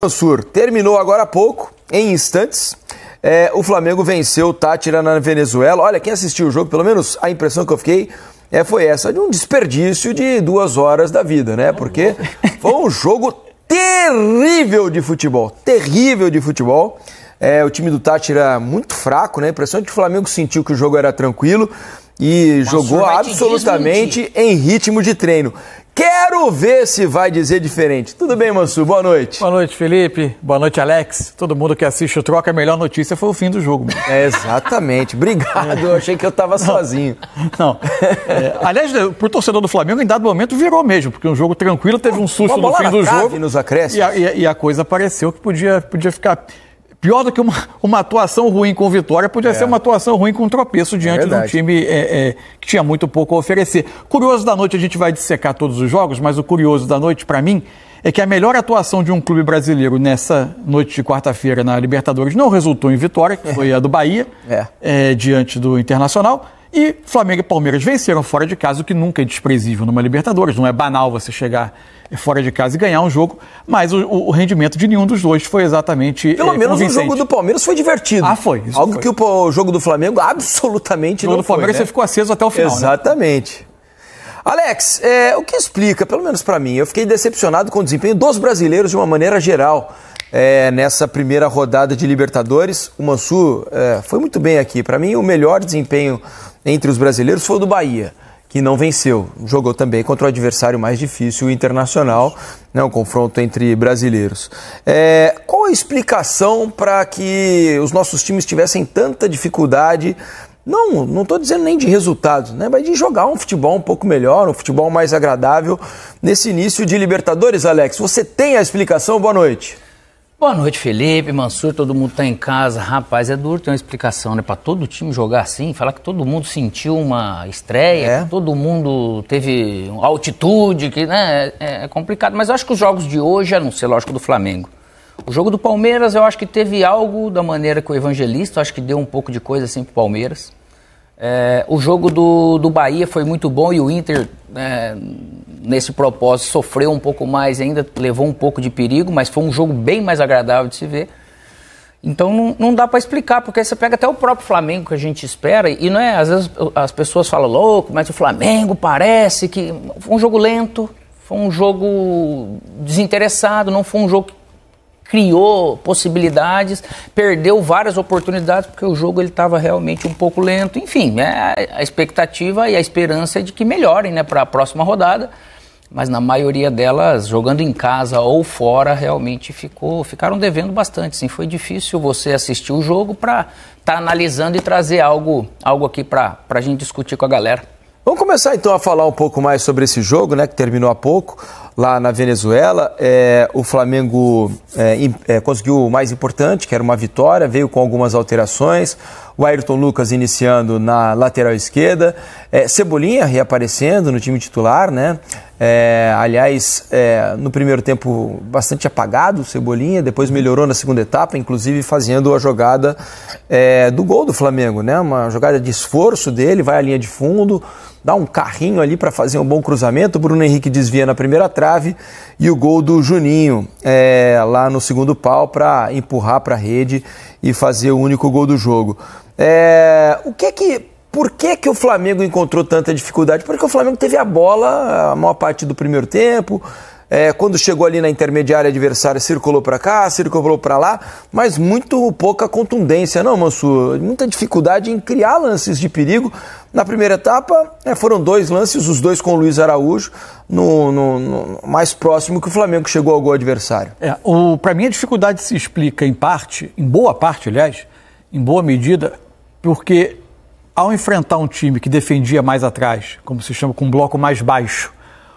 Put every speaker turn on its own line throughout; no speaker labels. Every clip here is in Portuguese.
Mansur, terminou agora há pouco, em instantes, o Flamengo venceu o Táchira na Venezuela. Olha, quem assistiu o jogo, pelo menos a impressão que eu fiquei foi essa, de um desperdício de 2 horas da vida, né? Porque foi um jogo terrível de futebol, o time do Táchira muito fraco, né? A impressão de que o Flamengo sentiu que o jogo era tranquilo e jogou absolutamente em ritmo de treino. Quero ver se vai dizer diferente. Tudo bem, Mansur? Boa noite.
Boa noite, Felipe. Boa noite, Alex. Todo mundo que assiste o Troca, a melhor notícia foi o fim do jogo.
Exatamente. Obrigado. Eu achei que eu estava sozinho.
Não. Aliás, pro torcedor do Flamengo, em dado momento, virou mesmo, porque um jogo tranquilo, teve um susto no fim do jogo.
Nos acréscimos.
E a coisa pareceu que podia ficar... Pior do que uma atuação ruim com vitória, podia ser uma atuação ruim com tropeço diante de um time que tinha muito pouco a oferecer. Curioso da noite, a gente vai dissecar todos os jogos, mas o curioso da noite, para mim, é que a melhor atuação de um clube brasileiro nessa noite de quarta-feira na Libertadores não resultou em vitória, que foi a do Bahia, diante do Internacional. E Flamengo e Palmeiras venceram fora de casa, o que nunca é desprezível numa Libertadores. Não é banal você chegar fora de casa e ganhar um jogo, mas o rendimento de nenhum dos dois foi exatamente
Pelo menos o jogo do Palmeiras foi divertido.
Foi.
Algo
foi.
Que o jogo do Flamengo absolutamente não foi. O jogo do
Palmeiras você ficou aceso até o final.
Exatamente. Né? Alex, o que explica, pelo menos para mim, eu fiquei decepcionado com o desempenho dos brasileiros de uma maneira geral. Nessa primeira rodada de Libertadores, o Mansur foi muito bem aqui. Para mim, o melhor desempenho entre os brasileiros foi o do Bahia, que não venceu. Jogou também contra o adversário mais difícil, o Internacional, né, um confronto entre brasileiros. Qual a explicação para que os nossos times tivessem tanta dificuldade? Não estou dizendo nem de resultados, né, mas de jogar um futebol um pouco melhor, um futebol mais agradável nesse início de Libertadores, Alex. Você tem a explicação? Boa noite.
Boa noite, Felipe, Mansur, todo mundo tá em casa. Rapaz, é duro ter uma explicação, né? Pra todo time jogar assim, falar que todo mundo sentiu uma estreia, que todo mundo teve altitude, que, né? É complicado. Mas eu acho que os jogos de hoje, a não ser, lógico, do Flamengo. O jogo do Palmeiras, eu acho que teve algo da maneira que o Evangelista, eu acho que deu um pouco de coisa assim pro Palmeiras. O jogo do Bahia foi muito bom e o Inter, nesse propósito, sofreu um pouco mais, ainda levou um pouco de perigo, mas foi um jogo bem mais agradável de se ver. Então não dá para explicar, porque você pega até o próprio Flamengo que a gente espera, e não é, às vezes as pessoas falam, louco, mas o Flamengo parece que foi um jogo lento, foi um jogo desinteressado, não foi um jogo que criou possibilidades, perdeu várias oportunidades, porque o jogo estava realmente um pouco lento. Enfim, a expectativa e a esperança é de que melhorem, né, para a próxima rodada, mas na maioria delas, jogando em casa ou fora, realmente ficaram devendo bastante. Sim, foi difícil você assistir o jogo para estar analisando e trazer algo aqui para a gente discutir com a galera.
Vamos começar então a falar um pouco mais sobre esse jogo, né, que terminou há pouco, lá na Venezuela. O Flamengo conseguiu o mais importante, que era uma vitória, veio com algumas alterações. O Ayrton Lucas iniciando na lateral esquerda, Cebolinha reaparecendo no time titular, né? Aliás, no primeiro tempo bastante apagado o Cebolinha, depois melhorou na segunda etapa, inclusive fazendo a jogada do gol do Flamengo, né? Uma jogada de esforço dele, vai à linha de fundo, dá um carrinho ali para fazer um bom cruzamento, o Bruno Henrique desvia na primeira trave e o gol do Juninho lá no segundo pau para empurrar para a rede e fazer o único gol do jogo. Por que o Flamengo encontrou tanta dificuldade? Porque o Flamengo teve a bola a maior parte do primeiro tempo, quando chegou ali na intermediária adversária circulou para cá, circulou para lá, mas muito pouca contundência, não, Mansur? Muita dificuldade em criar lances de perigo. Na primeira etapa foram 2 lances, os 2 com o Luiz Araújo, no mais próximo que o Flamengo chegou ao gol adversário.
Para mim a dificuldade se explica em boa parte, aliás, em boa medida, porque ao enfrentar um time que defendia mais atrás, como se chama, com um bloco mais baixo,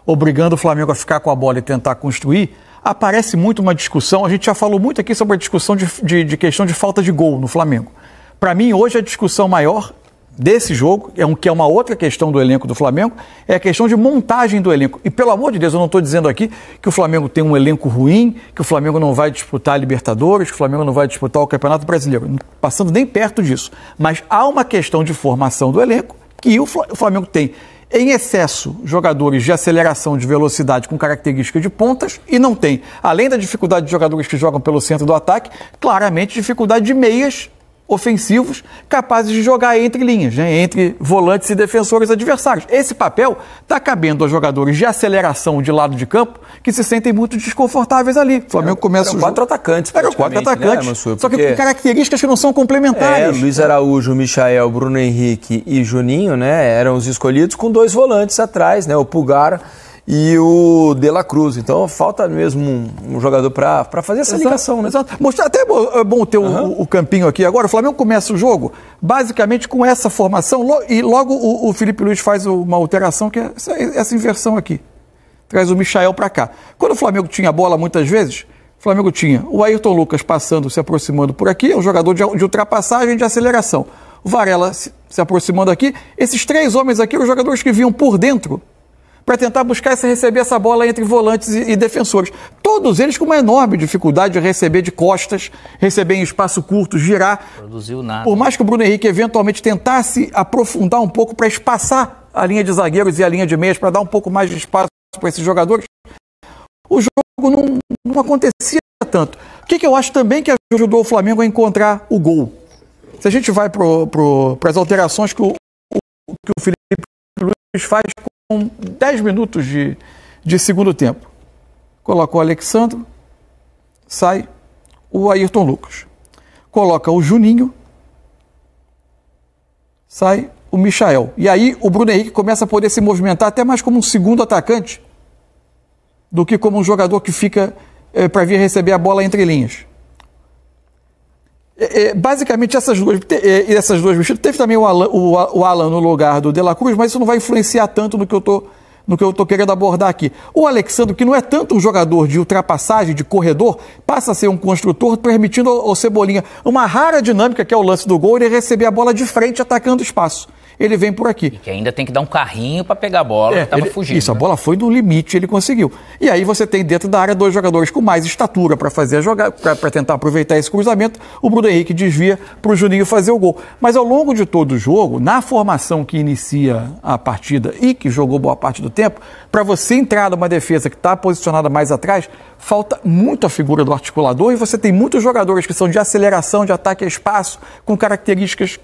obrigando o Flamengo a ficar com a bola e tentar construir, aparece muito uma discussão, a gente já falou muito aqui sobre a discussão de questão de falta de gol no Flamengo. Para mim, hoje, a discussão maior desse jogo, que é uma outra questão do elenco do Flamengo, é a questão de montagem do elenco. E, pelo amor de Deus, eu não estou dizendo aqui que o Flamengo tem um elenco ruim, que o Flamengo não vai disputar a Libertadores, que o Flamengo não vai disputar o Campeonato Brasileiro, passando nem perto disso. Mas há uma questão de formação do elenco que o Flamengo tem em excesso jogadores de aceleração, de velocidade com característica de pontas e não tem, além da dificuldade de jogadores que jogam pelo centro do ataque, claramente dificuldade de meias ofensivos capazes de jogar entre linhas, né, entre volantes e defensores adversários. Esse papel está cabendo a jogadores de aceleração de lado de campo que se sentem muito desconfortáveis ali. O Flamengo começa
eram quatro atacantes.
Eram 4 atacantes,
né, Mansur?
só que com características que não são complementares.
Luiz Araújo, Michael, Bruno Henrique e Juninho, né, eram os escolhidos com 2 volantes atrás, né, o Pulgar e o De La Cruz. Então falta mesmo um jogador para fazer essa ligação, né?
Exato. Mostrar até é bom ter o campinho aqui agora. O Flamengo começa o jogo basicamente com essa formação e logo o Felipe Luiz faz uma alteração, que é essa inversão aqui. Traz o Michael para cá. Quando o Flamengo tinha a bola, muitas vezes, o Flamengo tinha o Ayrton Lucas passando, se aproximando por aqui, é um jogador de ultrapassagem, de aceleração. O Varela se aproximando aqui. Esses 3 homens aqui, os jogadores que vinham por dentro para tentar buscar receber essa bola entre volantes e defensores. Todos eles com uma enorme dificuldade de receber de costas, receber em espaço curto, girar.
Produziu nada.
Por mais que o Bruno Henrique eventualmente tentasse aprofundar um pouco para espaçar a linha de zagueiros e a linha de meias, para dar um pouco mais de espaço para esses jogadores, o jogo não acontecia tanto. O que eu acho também que ajudou o Flamengo a encontrar o gol? Se a gente vai para as alterações que o Felipe Luiz faz com 10 minutos de segundo tempo. Coloca o Alexandro, sai o Ayrton Lucas. Coloca o Juninho, sai o Michael. E aí o Bruno Henrique começa a poder se movimentar até mais como um segundo atacante do que como um jogador que fica para vir receber a bola entre linhas. Basicamente essas duas mexidas. Teve também o Alan no lugar do De La Cruz, mas isso não vai influenciar tanto no que eu tô querendo abordar aqui. O Alexandre, que não é tanto um jogador de ultrapassagem, de corredor, passa a ser um construtor, permitindo ao Cebolinha uma rara dinâmica, que é o lance do gol, ele receber a bola de frente atacando espaço. Ele vem por aqui.
E que ainda tem que dar um carrinho para pegar a bola, que estava fugindo.
Isso, né? A bola foi no limite, ele conseguiu. E aí você tem dentro da área 2 jogadores com mais estatura para fazer a jogada, para tentar aproveitar esse cruzamento. O Bruno Henrique desvia para o Juninho fazer o gol. Mas ao longo de todo o jogo, na formação que inicia a partida e que jogou boa parte do tempo, para você entrar numa defesa que está posicionada mais atrás, falta muito a figura do articulador e você tem muitos jogadores que são de aceleração, de ataque a espaço, com características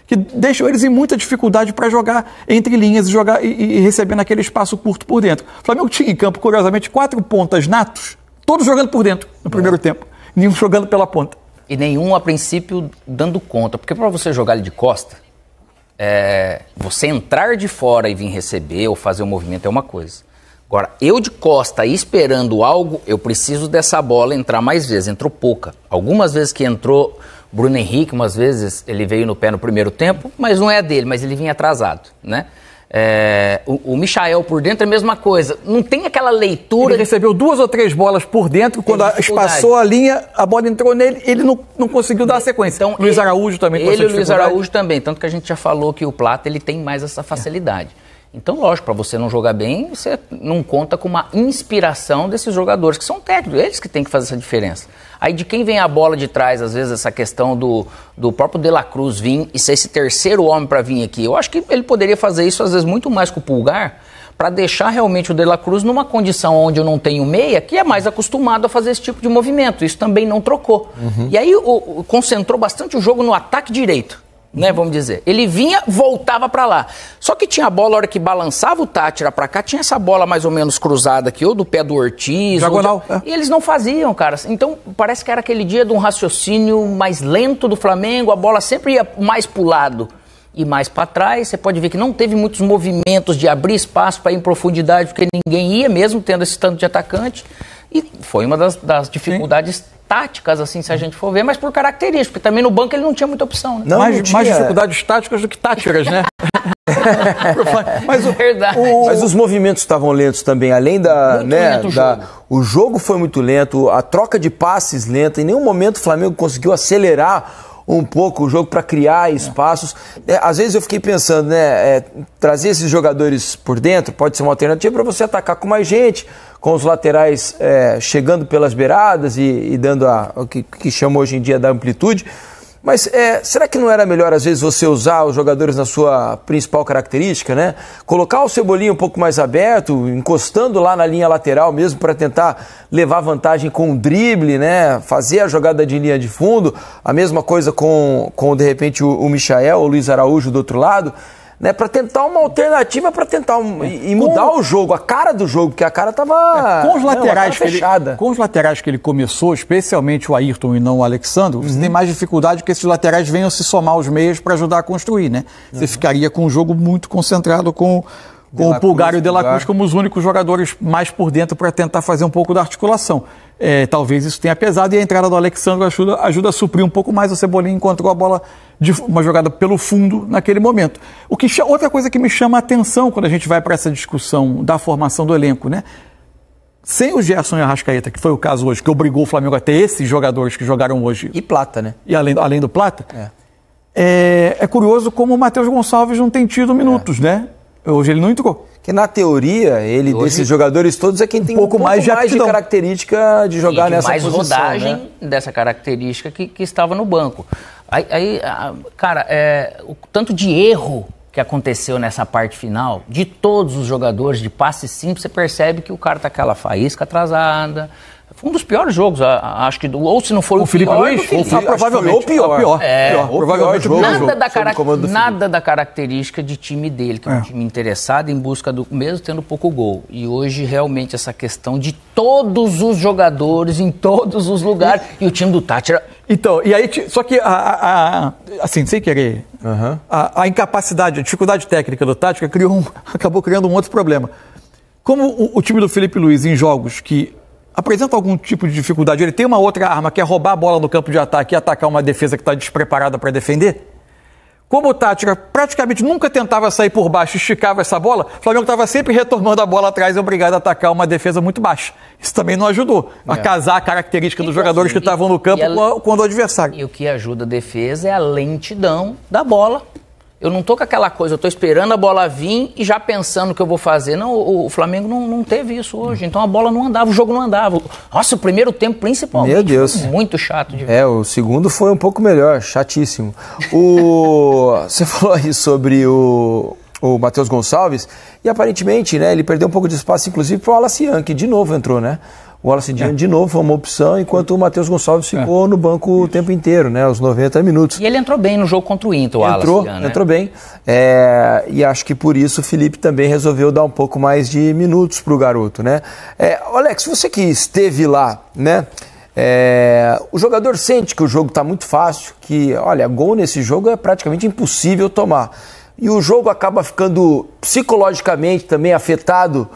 que deixam eles em muita dificuldade para jogar entre linhas e receber naquele espaço curto por dentro. O Flamengo tinha em campo, curiosamente, 4 pontas natos, todos jogando por dentro no primeiro tempo, nenhum jogando pela ponta.
E nenhum, a princípio, dando conta, porque para você jogar ele de costa, você entrar de fora e vir receber ou fazer um movimento é uma coisa. Agora, eu de costa esperando algo, eu preciso dessa bola entrar mais vezes. Entrou pouca. Algumas vezes que entrou Bruno Henrique, umas vezes ele veio no pé no primeiro tempo, mas não é dele, mas ele vinha atrasado, né? O Michael por dentro é a mesma coisa. Não tem aquela leitura...
Ele recebeu 2 ou 3 bolas por dentro, quando espaçou a linha, a bola entrou nele, ele não conseguiu dar a sequência. Então, Luiz Araújo também com essa dificuldade.
Luiz Araújo também, tanto que a gente já falou que o Plata ele tem mais essa facilidade. Então, lógico, para você não jogar bem, você não conta com uma inspiração desses jogadores, que são técnicos, eles que têm que fazer essa diferença. Aí de quem vem a bola de trás, às vezes, essa questão do próprio De La Cruz vir e ser esse terceiro homem para vir aqui. Eu acho que ele poderia fazer isso, às vezes, muito mais com o Pulgar, para deixar realmente o De La Cruz numa condição onde eu não tenho meia, que é mais acostumado a fazer esse tipo de movimento. Isso também não trocou. E aí concentrou bastante o jogo no ataque direito. Né, vamos dizer. Ele vinha, voltava para lá. Só que tinha a bola, a hora que balançava o Tátira para cá, tinha essa bola mais ou menos cruzada aqui, ou do pé do Ortiz.
Diagonal.
E eles não faziam, cara. Então, parece que era aquele dia de um raciocínio mais lento do Flamengo, a bola sempre ia mais pro lado e mais para trás. Você pode ver que não teve muitos movimentos de abrir espaço para ir em profundidade, porque ninguém ia, mesmo tendo esse tanto de atacante. E foi uma das dificuldades táticas, assim, se a gente for ver, mas por característica, porque também no banco ele não tinha muita opção, né?
Mais dificuldades táticas do que táticas, né?
Mas os movimentos estavam lentos também, além o jogo foi muito lento, a troca de passes lenta, em nenhum momento o Flamengo conseguiu acelerar um pouco o jogo para criar espaços. Às vezes eu fiquei pensando, trazer esses jogadores por dentro pode ser uma alternativa para você atacar com mais gente, com os laterais chegando pelas beiradas e dando o que chama hoje em dia da amplitude. Mas será que não era melhor, às vezes, você usar os jogadores na sua principal característica, né? Colocar o Cebolinha um pouco mais aberto, encostando lá na linha lateral mesmo para tentar levar vantagem com o drible, né? Fazer a jogada de linha de fundo. A mesma coisa com de repente, o Michael ou o Luiz Araújo do outro lado. Né, para tentar uma alternativa, para tentar e mudar o jogo, a cara do jogo, porque a cara estava
com os laterais
fechada.
Com os laterais que ele começou, especialmente o Ayrton e não o Alexandre, você tem mais dificuldade que esses laterais venham se somar aos meios para ajudar a construir, né? Você ficaria com um jogo muito concentrado com o Pulgar e o De La Cruz como os únicos jogadores mais por dentro para tentar fazer um pouco da articulação. Talvez isso tenha pesado e a entrada do Alexandre ajuda a suprir um pouco mais. O Cebolinha encontrou a bola de uma jogada pelo fundo naquele momento. Outra coisa que me chama a atenção quando a gente vai para essa discussão da formação do elenco, né? Sem o Gerson e a Arrascaeta, que foi o caso hoje, que obrigou o Flamengo a ter esses jogadores que jogaram hoje.
E Plata, né?
E além do Plata. É curioso como o Matheus Gonçalves não tem tido minutos, né? Hoje ele não entrou.
Que na teoria, desses jogadores todos, é quem tem um pouco mais de característica de jogar nessa posição. Mais rodagem,
né? Dessa característica que estava no banco. Cara, o tanto de erro que aconteceu nessa parte final, de todos os jogadores, de passe simples, você percebe que o cara tá aquela faísca atrasada. Foi um dos piores jogos, acho que, ou se não for o
Felipe
pior,
Luiz, provavelmente o pior.
Provavelmente
nada da característica de time dele, que é um time interessado em busca do mesmo tendo pouco gol. E hoje realmente essa questão de todos os jogadores em todos os lugares e o time do Tátira.
Então, e aí, só que assim, sem querer, a incapacidade, a dificuldade técnica do Tátira acabou criando um outro problema. Como o time do Felipe Luiz em jogos que apresenta algum tipo de dificuldade, ele tem uma outra arma, que é roubar a bola no campo de ataque e atacar uma defesa que está despreparada para defender. Como o Tátira praticamente nunca tentava sair por baixo e esticava essa bola, o Flamengo estava sempre retomando a bola atrás e obrigado a atacar uma defesa muito baixa. Isso também não ajudou a casar a característica dos jogadores que estavam no campo com o adversário.
E o que ajuda a defesa é a lentidão da bola. Eu não tô com aquela coisa, eu tô esperando a bola vir e já pensando o que eu vou fazer. Não, o Flamengo não teve isso hoje. Então a bola não andava, o jogo não andava. Nossa, o primeiro tempo principalmente.
Meu Deus.
Foi muito chato de ver.
O segundo foi um pouco melhor, chatíssimo. Você falou aí sobre o Matheus Gonçalves e aparentemente, né, ele perdeu um pouco de espaço, inclusive para o Wallace Yang, que de novo entrou, né? O Wallace Dian de novo foi uma opção, enquanto o Matheus Gonçalves ficou no banco o tempo inteiro, né, os 90 minutos.
E ele entrou bem no jogo contra o Inter, o Wallace Dian, né?
Entrou bem. E acho que por isso o Felipe também resolveu dar um pouco mais de minutos para o garoto, né? Alex, você que esteve lá, né? O jogador sente que o jogo está muito fácil, que, olha, gol nesse jogo é praticamente impossível tomar. E o jogo acaba ficando psicologicamente também afetado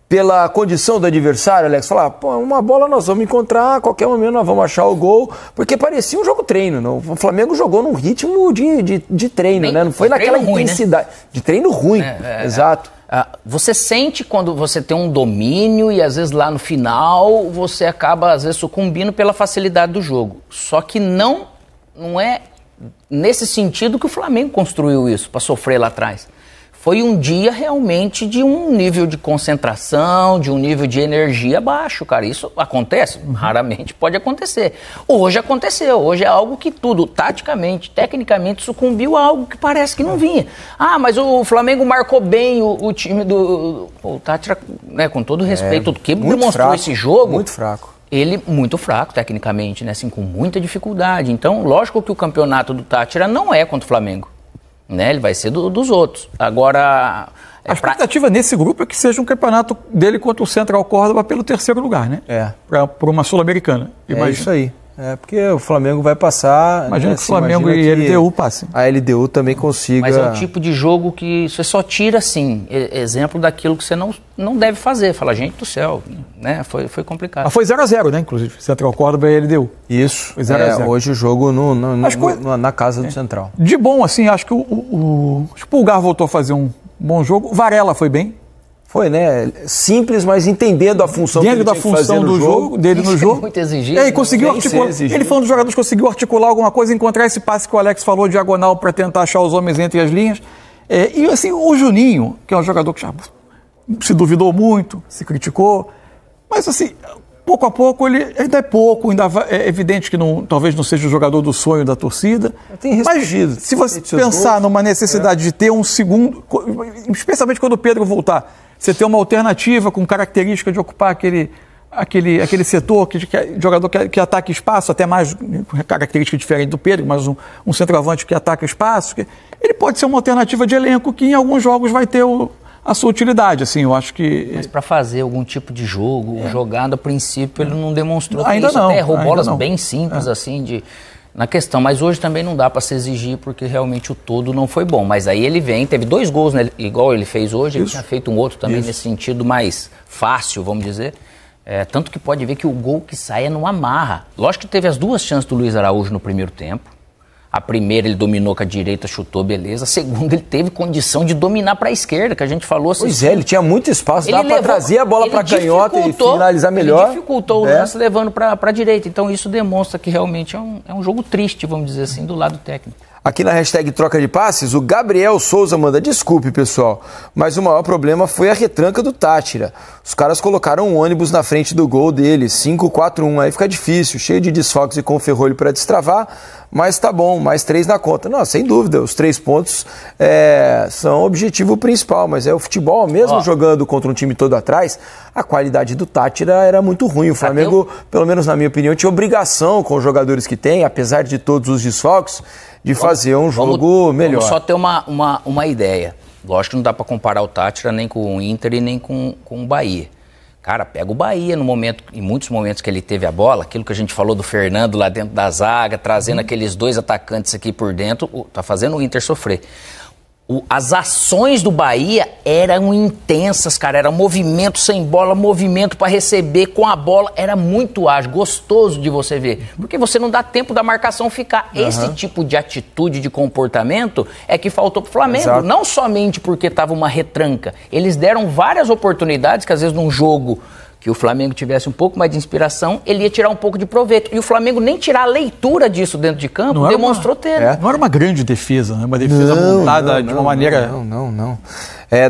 pela condição do adversário, Alex, falar, uma bola nós vamos encontrar, a qualquer momento nós vamos achar o gol, porque parecia um jogo treino, não? O Flamengo jogou num ritmo de treino, né? Não foi naquela intensidade, né? De treino ruim, exato.
Você sente quando você tem um domínio e às vezes lá no final você acaba às vezes sucumbindo pela facilidade do jogo, só que não é nesse sentido que o Flamengo construiu isso, para sofrer lá atrás. Foi um dia realmente de um nível de concentração, de um nível de energia baixo, cara. Isso acontece? Raramente pode acontecer. Hoje aconteceu. Hoje é algo que tudo, taticamente, tecnicamente, sucumbiu a algo que parece que não vinha. Mas o Flamengo marcou bem o time do... O Tátira, né, com todo respeito, o que demonstrou fraco, esse jogo...
Muito fraco.
Ele muito fraco tecnicamente, né, assim, com muita dificuldade. Então, lógico que o campeonato do Tátira não é contra o Flamengo. Né, ele vai ser dos outros. Agora...
A expectativa nesse grupo é que seja um campeonato dele contra o Central Córdoba pelo terceiro lugar, né? Por uma Sul-Americana.
Isso aí. Porque o Flamengo vai passar...
Imagina que o Flamengo e a LDU passem.
A LDU também consiga...
Mas é um tipo de jogo que você só tira, assim, exemplo daquilo que você não deve fazer. Fala, gente do céu, né? Foi complicado.
Foi 0-0, né? Inclusive, Central Córdoba e LDU.
Isso. Foi 0-0. Hoje o jogo na casa do Central.
De bom, assim, acho que o Pulgar voltou a fazer um bom jogo. Varela foi bem.
Foi, né? Simples, mas entendendo a função
dentro da função do jogo dele no jogo.
Muito exigido.
E conseguiu articular. Ele foi um dos jogadores que conseguiu articular alguma coisa, encontrar esse passe que o Alex falou, diagonal, para tentar achar os homens entre as linhas. E assim, o Juninho, que é um jogador que já se duvidou muito, se criticou, mas assim, pouco a pouco, ele ainda é pouco, é evidente que talvez não seja o jogador do sonho da torcida. Mas se você pensar numa necessidade de ter um segundo, especialmente quando o Pedro voltar, você ter uma alternativa com característica de ocupar aquele setor, jogador que ataca espaço, até mais característica diferente do Pedro, mas um centroavante que ataca espaço, ele pode ser uma alternativa de elenco que em alguns jogos vai ter a sua utilidade, assim, eu acho que...
Mas para fazer algum tipo de jogo, jogado, a princípio, ele não demonstrou
ainda
isso,
não,
até errou bolas
não.
bem simples, assim, na questão, mas hoje também não dá para se exigir, porque realmente o todo não foi bom, mas aí ele teve 2 gols, né, igual ele fez hoje, ele tinha feito um outro também nesse sentido mais fácil, vamos dizer, tanto que pode ver que o gol que sai é no amarra. Lógico que teve as 2 chances do Luiz Araújo no primeiro tempo. A primeira ele dominou com a direita, chutou, beleza. A segunda ele teve condição de dominar para a esquerda, que a gente falou.
Pois ele tinha muito espaço, dá para trazer a bola para a canhota e finalizar melhor.
Ele dificultou o lance levando para a direita. Então isso demonstra que realmente é um jogo triste, vamos dizer assim, do lado técnico.
Aqui na hashtag troca de passes, o Gabriel Souza manda: desculpe, pessoal, mas o maior problema foi a retranca do Táchira. Os caras colocaram um ônibus na frente do gol dele, 5-4-1, aí fica difícil, cheio de desfalques e com ferrolho para destravar, mas tá bom, mais 3 na conta. Não, sem dúvida, os 3 pontos são o objetivo principal, mas o futebol, mesmo jogando contra um time todo atrás, a qualidade do Táchira era muito ruim. O Flamengo, pelo menos na minha opinião, tinha obrigação com os jogadores que tem, apesar de todos os desfalques, de fazer um jogo melhor.
Vamos só ter uma ideia. Lógico que não dá para comparar o Táchira nem com o Inter e nem com o Bahia. Cara, pega o Bahia em muitos momentos que ele teve a bola, aquilo que a gente falou do Fernando lá dentro da zaga, trazendo aqueles 2 atacantes aqui por dentro, tá fazendo o Inter sofrer. As ações do Bahia eram intensas, cara, era movimento sem bola, movimento para receber com a bola, era muito ágil, gostoso de você ver, porque você não dá tempo da marcação ficar. Esse tipo de atitude, de comportamento é que faltou pro Flamengo, não somente porque tava uma retranca, eles deram várias oportunidades que às vezes num jogo que o Flamengo tivesse um pouco mais de inspiração, ele ia tirar um pouco de proveito. E o Flamengo nem tirar a leitura disso dentro de campo, demonstrou ter.
Não era uma grande defesa, né? Uma defesa montada de uma maneira...
Não.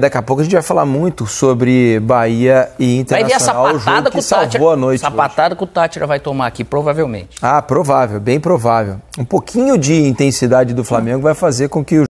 Daqui a pouco a gente vai falar muito sobre Bahia e Internacional,
vai ver a sapatada que
salvou a noite.
Sapatada que o Táchira vai tomar aqui, provavelmente.
Provável, bem provável. Um pouquinho de intensidade do Flamengo vai fazer com que o